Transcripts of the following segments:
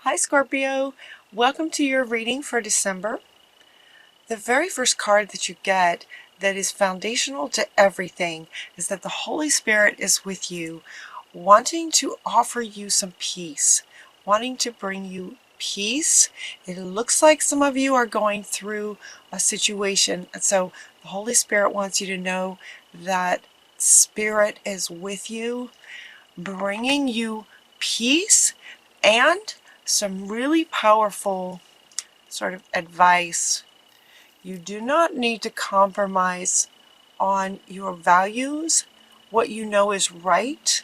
Hi Scorpio, welcome to your reading for December. The very first card that you get that is foundational to everything is that the Holy Spirit is with you, wanting to offer you some peace, wanting to bring you peace. It looks like some of you are going through a situation, and so the Holy Spirit wants you to know that Spirit is with you, bringing you peace and some really powerful sort of advice. You do not need to compromise on your values, what you know is right,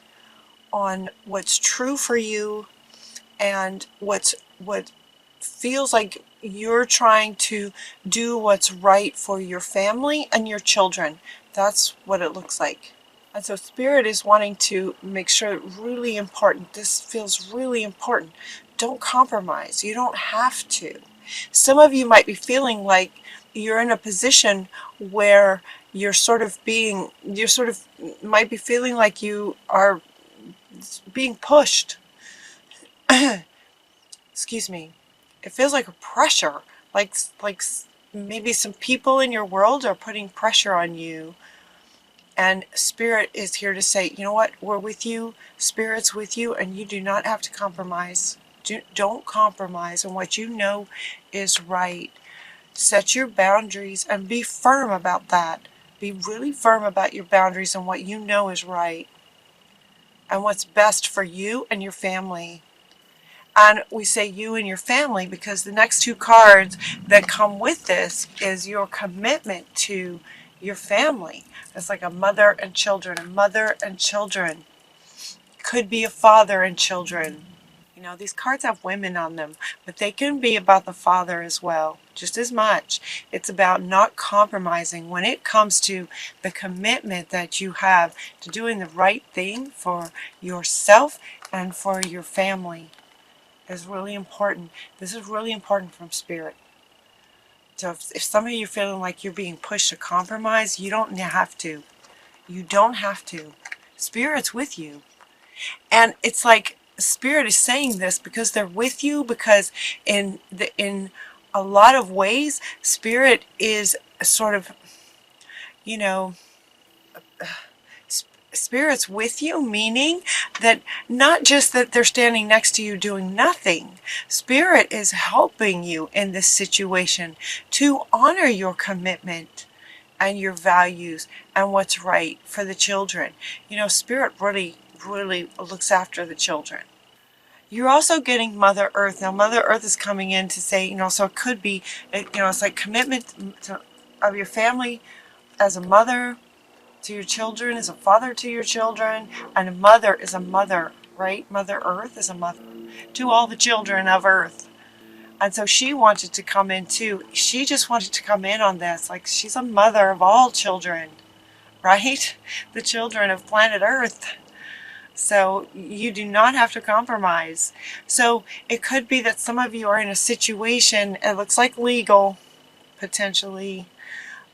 on what's true for you, and what feels like you're trying to do what's right for your family and your children. That's what it looks like. And so Spirit is wanting to make sure, really important, this feels really important. Don't compromise. You don't have to. Some of you might be feeling like you're in a position where you're might be feeling like you are being pushed. Excuse me. It feels like a pressure, like maybe some people in your world are putting pressure on you. And Spirit is here to say, you know what, we're with you, Spirit's with you, and you do not have to compromise. Don't compromise on what you know is right. Set your boundaries and be firm about that. Be really firm about your boundaries and what you know is right and what's best for you and your family. And we say you and your family because the next two cards that come with this is your commitment to your family. It's like a mother and children. A mother and children. Could be a father and children. You know, these cards have women on them, but they can be about the father as well, just as much. It's about not compromising when it comes to the commitment that you have to doing the right thing for yourself and for your family. Is really important. This is really important from Spirit. So if some of you are feeling like you're being pushed to compromise, you don't have to. You don't have to. Spirit's with you. And it's like Spirit is saying this because they're with you, because in a lot of ways, Spirit is sort of, you know, Spirit's with you, meaning that not just that they're standing next to you doing nothing. Spirit is helping you in this situation to honor your commitment and your values and what's right for the children. You know, Spirit really looks after the children. You're also getting Mother Earth. Now, Mother Earth is coming in to say, you know, so it could be, you know, it's like commitment of your family as a mother to your children, as a father to your children, and a mother is a mother, right? Mother Earth is a mother to all the children of Earth. And so she wanted to come in too. She just wanted to come in on this. Like, she's a mother of all children, right? The children of planet Earth. So you do not have to compromise. So it could be that some of you are in a situation, it looks like legal, potentially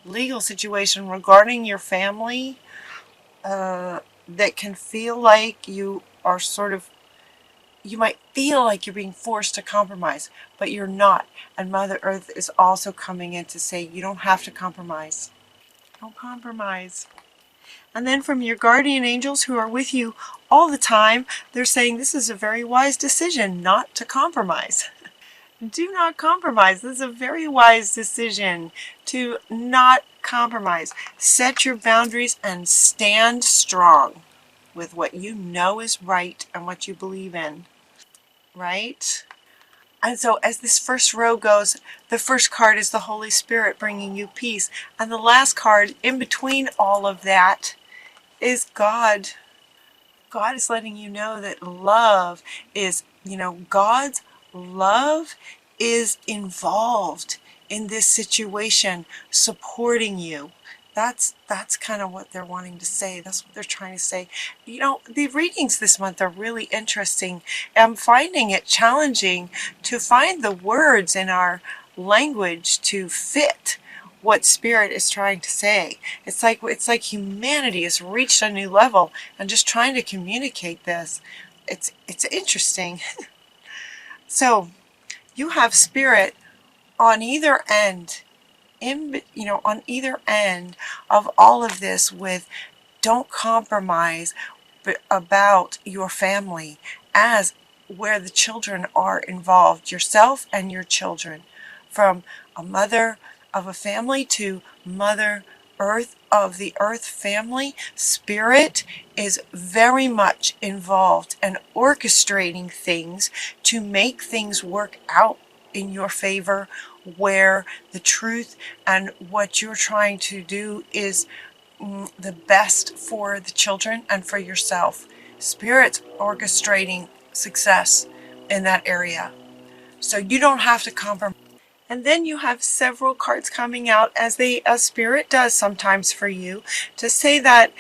legal situation regarding your family, that can feel like you are sort of, you might feel like you're being forced to compromise, but you're not. And Mother Earth is also coming in to say you don't have to compromise. Don't compromise. And then from your guardian angels who are with you all the time, they're saying this is a very wise decision not to compromise. Do not compromise. This is a very wise decision to not compromise. Set your boundaries and stand strong with what you know is right and what you believe in. Right? And so as this first row goes, the first card is the Holy Spirit bringing you peace. And the last card in between all of that is God. God is letting you know that love is, you know, God's love is involved in this situation, supporting you. That's kind of what they're wanting to say. That's what they're trying to say. You know, the readings this month are really interesting. I'm finding it challenging to find the words in our language to fit what Spirit is trying to say. It's like humanity has reached a new level and just trying to communicate this. It's interesting. So you have Spirit on either end, on either end of all of this, with don't compromise about your family, as where the children are involved, yourself and your children, from a mother of a family to Mother Earth of the Earth family. Spirit is very much involved and orchestrating things to make things work out in your favor, where the truth and what you're trying to do is the best for the children and for yourself. Spirit's orchestrating success in that area, so you don't have to compromise. And then you have several cards coming out, as Spirit does sometimes for you, to say that,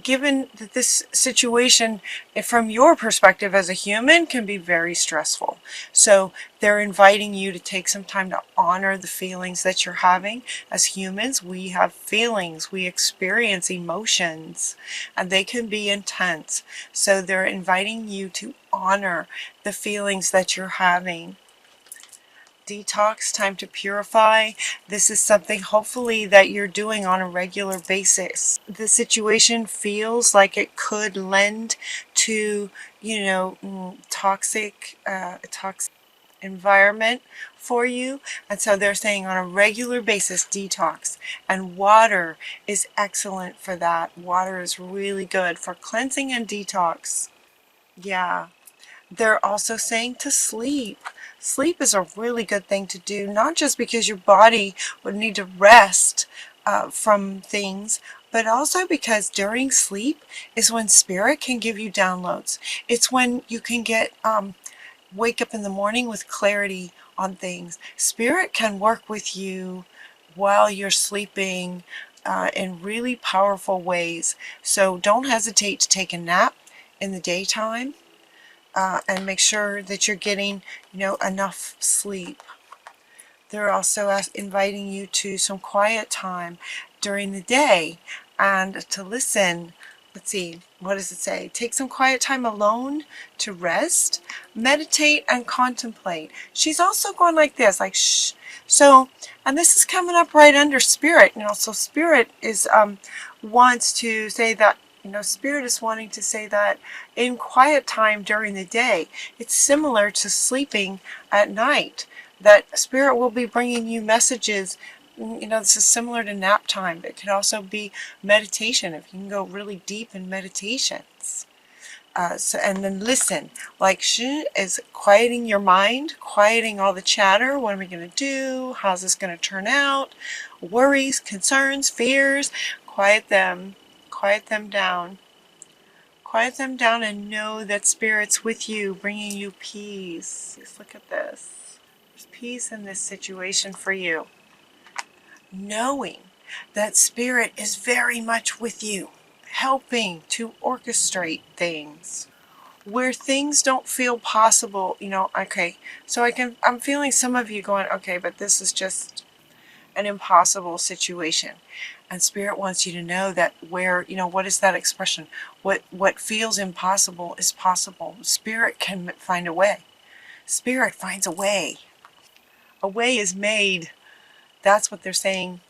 given that this situation, from your perspective as a human, can be very stressful. So they're inviting you to take some time to honor the feelings that you're having. As humans, we have feelings, we experience emotions, and they can be intense. So they're inviting you to honor the feelings that you're having. Detox, time to purify. This is something hopefully that you're doing on a regular basis. The situation feels like it could lend to, toxic environment for you, and so they're saying on a regular basis detox, and water is excellent for that. Water is really good for cleansing and detox. Yeah. They're also saying to sleep. Sleep is a really good thing to do, not just because your body would need to rest from things, but also because during sleep is when Spirit can give you downloads. It's when you can wake up in the morning with clarity on things. Spirit can work with you while you're sleeping in really powerful ways. So don't hesitate to take a nap in the daytime. And make sure that you're getting, enough sleep. They're also inviting you to some quiet time during the day and to listen. Let's see, what does it say? Take some quiet time alone to rest, meditate, and contemplate. She's also going like this, like shh. So, and this is coming up right under Spirit. So Spirit is wants to say that. Spirit is wanting to say that in quiet time during the day, it's similar to sleeping at night, that Spirit will be bringing you messages. This is similar to nap time. It could also be meditation, if you can go really deep in meditations. And then listen, like she is quieting your mind, quieting all the chatter. What am I going to do? How's this going to turn out? Worries, concerns, fears, quiet them. Quiet them down. Quiet them down and know that Spirit's with you, bringing you peace. Just look at this. There's peace in this situation for you. Knowing that Spirit is very much with you, helping to orchestrate things. Where things don't feel possible, okay, so I'm feeling some of you going, okay, but this is just an impossible situation. And Spirit wants you to know that where, what is that expression? What feels impossible is possible. Spirit can find a way. Spirit finds a way. A way is made. That's what they're saying.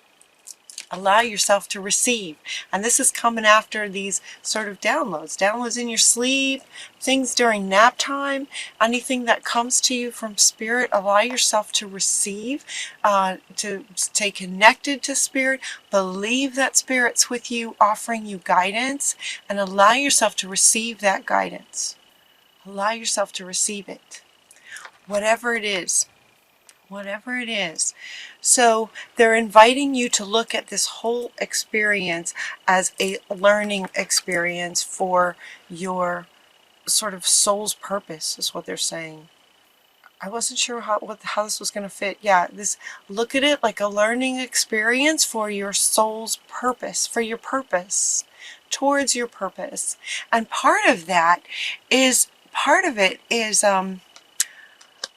Allow yourself to receive. And this is coming after these sort of downloads. Downloads in your sleep, things during nap time, anything that comes to you from Spirit, allow yourself to receive, to stay connected to Spirit, believe that Spirit's with you, offering you guidance, and allow yourself to receive that guidance. Allow yourself to receive it. Whatever it is. Whatever it is. So they're inviting you to look at this whole experience as a learning experience for your sort of soul's purpose, is what they're saying. I wasn't sure how this was going to fit. Yeah, look at it like a learning experience for your soul's purpose, for your purpose, towards your purpose. And part of it is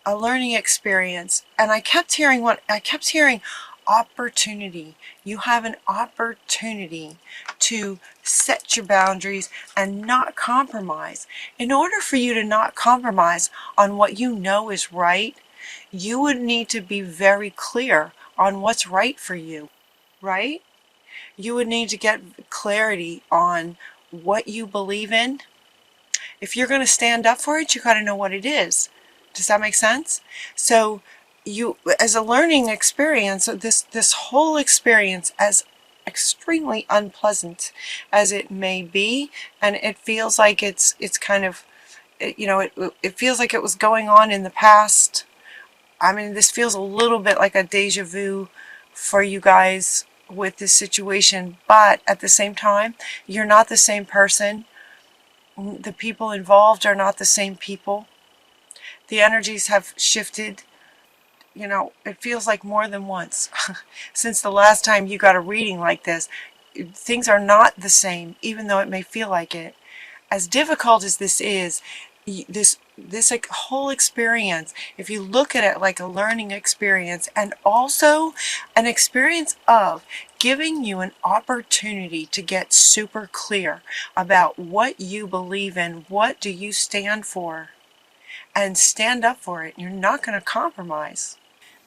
a learning experience. And I kept hearing opportunity. You have an opportunity to set your boundaries and not compromise. In order for you to not compromise on what you know is right, you would need to be very clear on what's right for you, right? You would need to get clarity on what you believe in. If you're going to stand up for it, you got to know what it is. Does that make sense? So you, as a learning experience, this whole experience, as extremely unpleasant as it may be, and it feels like it's kind of, it feels like it was going on in the past. I mean, this feels a little bit like a deja vu for you guys with this situation, but at the same time, you're not the same person. The people involved are not the same people. The energies have shifted. You know, it feels like more than once. Since the last time you got a reading like this, things are not the same, even though it may feel like it. As difficult as this is, this like whole experience, if you look at it like a learning experience and also an experience of giving you an opportunity to get super clear about what you believe in, what do you stand for, and stand up for it. You're not going to compromise.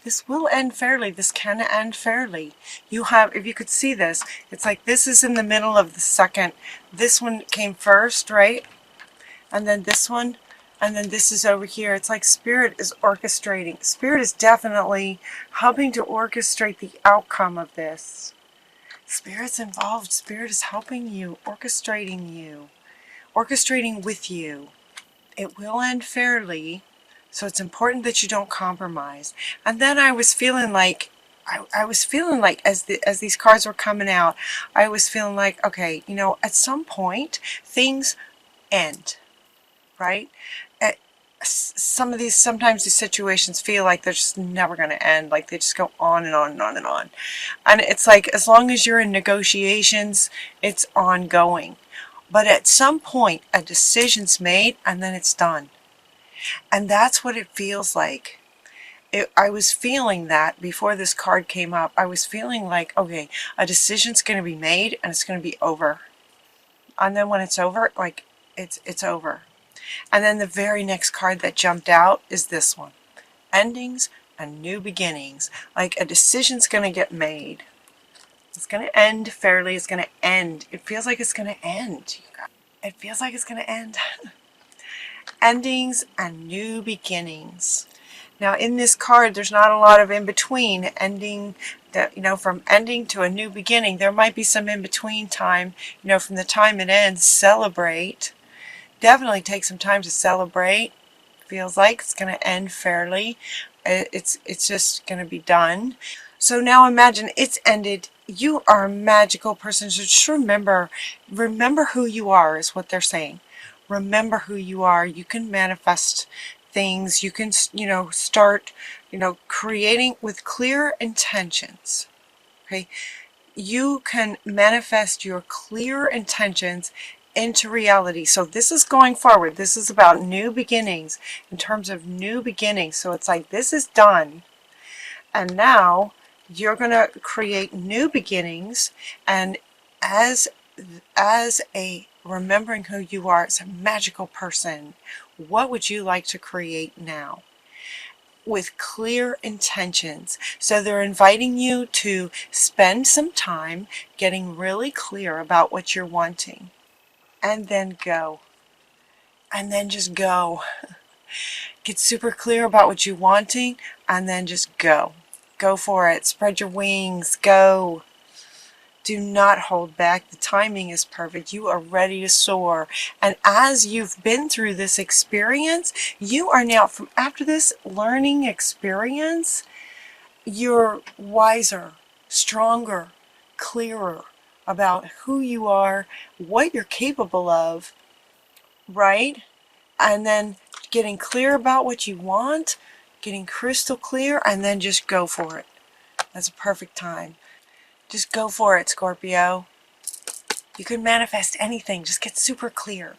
This will end fairly. This can end fairly. You have, if you could see this, it's like this is in the middle of the second. This one came first, right? And then this one, and then this is over here. It's like Spirit is orchestrating. Spirit is definitely helping to orchestrate the outcome of this. Spirit's involved. Spirit is helping you, orchestrating with you. It will end fairly, so it's important that you don't compromise. And then I was feeling like, as these cards were coming out, I was feeling like, okay, you know, at some point things end, right? Sometimes these situations feel like they're just never going to end, like they just go on and on and on and on. And it's like, as long as you're in negotiations, it's ongoing. But at some point, a decision's made and then it's done. And that's what it feels like. I was feeling that before this card came up. I was feeling like, okay, a decision's going to be made and it's going to be over. And then when it's over, like, it's over. And then the very next card that jumped out is this one. Endings and new beginnings. Like, a decision's going to get made. It's going to end fairly. It's going to end. It feels like it's going to end. It feels like it's going to end. Endings and new beginnings. Now, in this card, there's not a lot of in between. Ending, from ending to a new beginning. There might be some in between time. From the time it ends, celebrate. Definitely take some time to celebrate. Feels like it's going to end fairly. It's just going to be done. So now imagine it's ended. You are a magical person. So just remember who you are is what they're saying. Remember who you are. You can manifest things. You can, start, creating with clear intentions. Okay. You can manifest your clear intentions into reality. So this is going forward. This is about new beginnings, in terms of new beginnings. So it's like, this is done. And now you're going to create new beginnings. And as a remembering who you are as a magical person, what would you like to create now? With clear intentions. So they're inviting you to spend some time getting really clear about what you're wanting. And then go. And then just go. Get super clear about what you're wanting, and then just go. Go for it. Spread your wings. Go. Do not hold back. The timing is perfect. You are ready to soar. And as you've been through this experience, you are now, from after this learning experience, you're wiser, stronger, clearer about who you are, what you're capable of, right? And then getting clear about what you want, getting crystal clear, and then just go for it. That's a perfect time. Just go for it, Scorpio. You can manifest anything. Just get super clear.